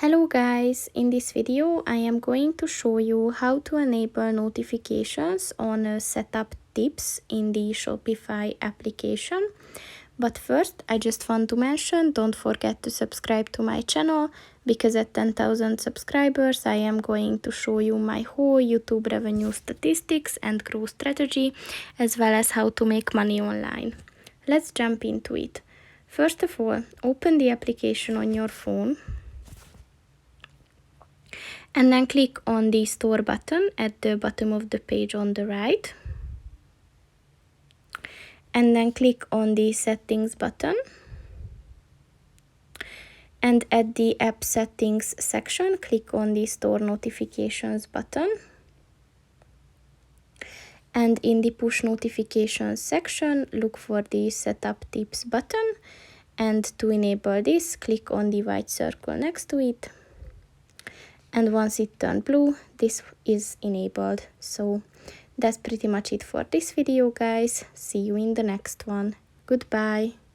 Hello guys, in this video I am going to show you how to enable notifications on setup tips in the Shopify application. But first I just want to mention, don't forget to subscribe to my channel, because at 10,000 subscribers I am going to show you my whole YouTube revenue statistics and growth strategy, as well as how to make money online. Let's jump into it. First of all, open the application on your phone. And then click on the store button at the bottom of the page on the right. And then click on the settings button. And at the app settings section, click on the store notifications button. And in the push notifications section, look for the setup tips button. And to enable this, click on the white circle next to it. And once it turned blue, this is enabled. So that's pretty much it for this video, guys. See you in the next one. Goodbye.